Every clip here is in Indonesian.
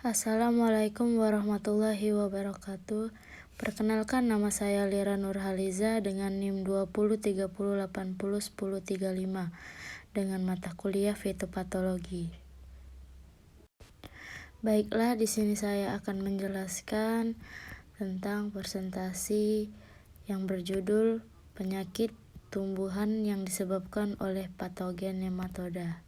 Assalamualaikum warahmatullahi wabarakatuh. Perkenalkan, nama saya Lira Nurhaliza dengan NIM 2030801035 dengan mata kuliah fitopatologi. Baiklah, di sini saya akan menjelaskan tentang presentasi yang berjudul penyakit tumbuhan yang disebabkan oleh patogen nematoda.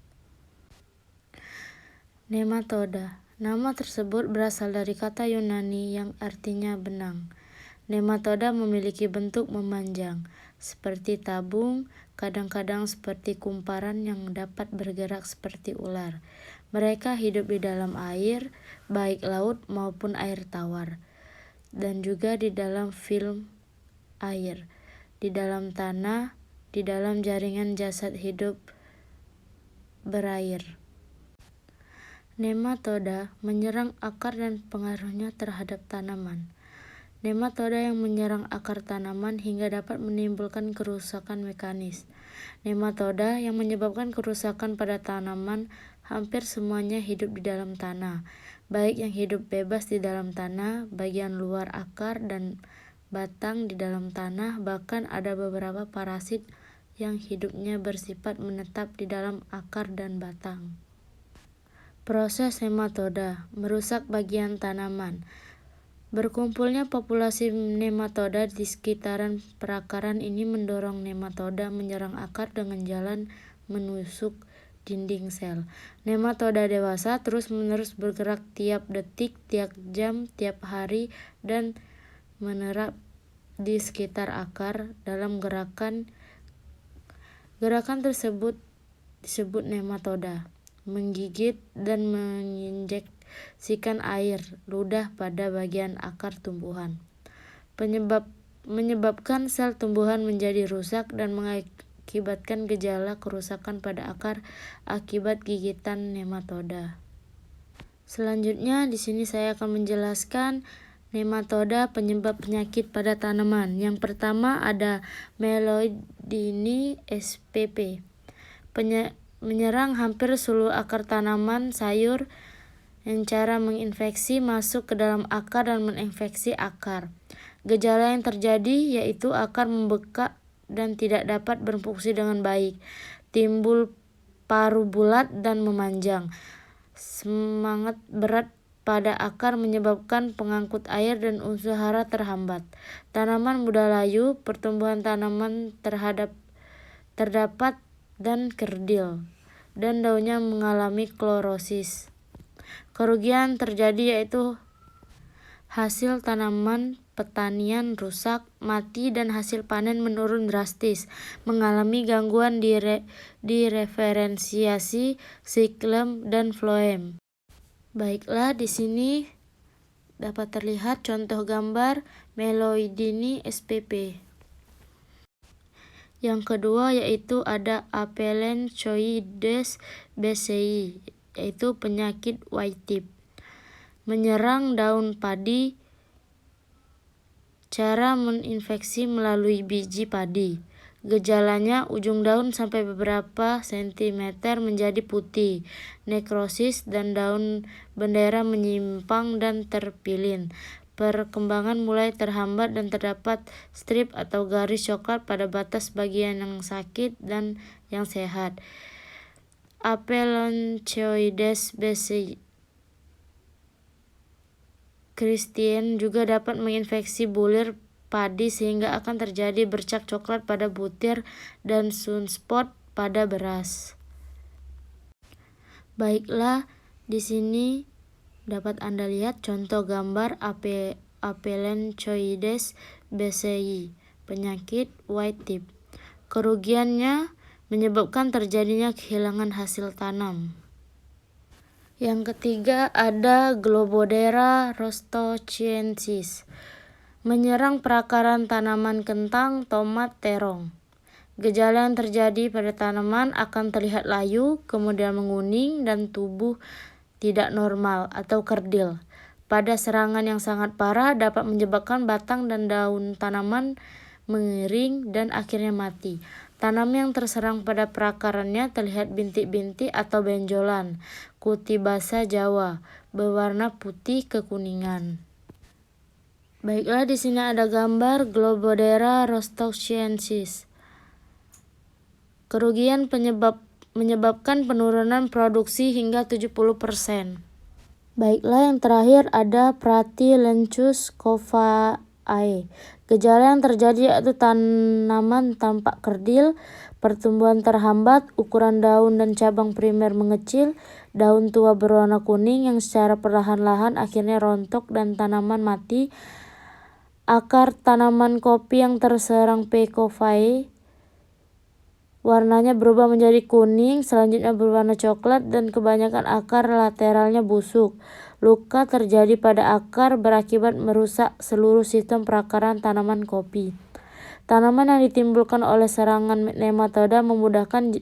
Nematoda. Nama tersebut berasal dari kata Yunani yang artinya benang. Nematoda memiliki bentuk memanjang, seperti tabung, kadang-kadang seperti kumparan yang dapat bergerak seperti ular. Mereka hidup di dalam air, baik laut maupun air tawar, dan juga di dalam film air, di dalam tanah, di dalam jaringan jasad hidup berair. Nematoda menyerang akar dan pengaruhnya terhadap tanaman. Nematoda yang menyerang akar tanaman hingga dapat menimbulkan kerusakan mekanis. Nematoda yang menyebabkan kerusakan pada tanaman hampir semuanya hidup di dalam tanah, baik yang hidup bebas di dalam tanah, bagian luar akar dan batang di dalam tanah, bahkan ada beberapa parasit yang hidupnya bersifat menetap di dalam akar dan batang. Proses nematoda merusak bagian tanaman. Berkumpulnya populasi nematoda di sekitaran perakaran ini mendorong nematoda menyerang akar dengan jalan menusuk dinding sel. Nematoda dewasa terus-menerus bergerak tiap detik, tiap jam, tiap hari, dan menerap di sekitar akar. Dalam gerakan tersebut disebut nematoda menggigit dan menginjeksikan air ludah pada bagian akar tumbuhan, menyebabkan sel tumbuhan menjadi rusak dan mengakibatkan gejala kerusakan pada akar akibat gigitan nematoda. Selanjutnya di sini saya akan menjelaskan nematoda penyebab penyakit pada tanaman. Yang pertama ada Meloidyni spp. Menyerang hampir seluruh akar tanaman sayur yang cara menginfeksi masuk ke dalam akar dan menginfeksi akar. Gejala yang terjadi yaitu akar membekak dan tidak dapat berfungsi dengan baik, timbul paru bulat dan memanjang, semangat berat pada akar menyebabkan pengangkut air dan unsur hara terhambat. Tanaman mudah layu, pertumbuhan tanaman terdapat dan kerdil, dan daunnya mengalami klorosis. Kerugian terjadi yaitu hasil tanaman pertanian rusak, mati, dan hasil panen menurun drastis, mengalami gangguan di referensiasi, siklem, dan floem. Baiklah, di sini dapat terlihat contoh gambar Meloidyni spp. Yang kedua yaitu ada Aphelenchoides bci, yaitu penyakit white tip. Menyerang daun padi. Cara menginfeksi melalui biji padi. Gejalanya ujung daun sampai beberapa sentimeter menjadi putih, nekrosis, dan daun bendera menyimpang dan terpilin. Perkembangan mulai terhambat dan terdapat strip atau garis coklat pada batas bagian yang sakit dan yang sehat. Aphelenchoides bci Christian juga dapat menginfeksi bulir padi sehingga akan terjadi bercak coklat pada butir dan sunspot pada beras. Baiklah, di sini dapat Anda lihat contoh gambar Aphelenchoides bci, penyakit white tip. Kerugiannya menyebabkan terjadinya kehilangan hasil tanam. Yang ketiga ada Globodera rostochiensis. Menyerang perakaran tanaman kentang, tomat, terong. Gejala yang terjadi pada tanaman akan terlihat layu, kemudian menguning, dan tubuh tidak normal atau kerdil. Pada serangan yang sangat parah dapat menyebabkan batang dan daun tanaman mengering dan akhirnya mati. Tanaman yang terserang pada perakarannya terlihat bintik-bintik atau benjolan, Kutibasa Jawa, berwarna putih kekuningan. Baiklah, di sini ada gambar Globodera rostochiensis. Kerugian menyebabkan penurunan produksi hingga 70%. Baiklah, yang terakhir ada Pratylenchus coffeae. Gejala yang terjadi yaitu tanaman tampak kerdil, pertumbuhan terhambat, ukuran daun dan cabang primer mengecil, daun tua berwarna kuning yang secara perlahan-lahan akhirnya rontok dan tanaman mati. Akar tanaman kopi yang terserang P. coffeae warnanya berubah menjadi kuning, selanjutnya berwarna coklat, dan kebanyakan akar lateralnya busuk. Luka terjadi pada akar berakibat merusak seluruh sistem perakaran tanaman kopi. Tanaman yang ditimbulkan oleh serangan nematoda memudahkan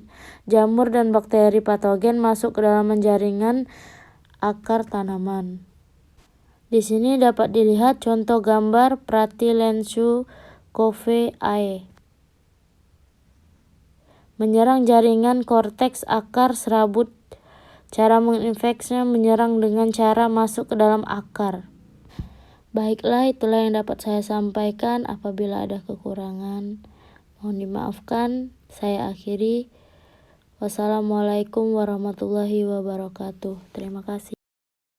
jamur dan bakteri patogen masuk ke dalam jaringan akar tanaman. Di sini dapat dilihat contoh gambar Pratylenchus coffeae. Menyerang jaringan korteks akar serabut. Cara menginfeksinya menyerang dengan cara masuk ke dalam akar. Baiklah, itulah yang dapat saya sampaikan. Apabila ada kekurangan, mohon dimaafkan. Saya akhiri. Wassalamualaikum warahmatullahi wabarakatuh. Terima kasih.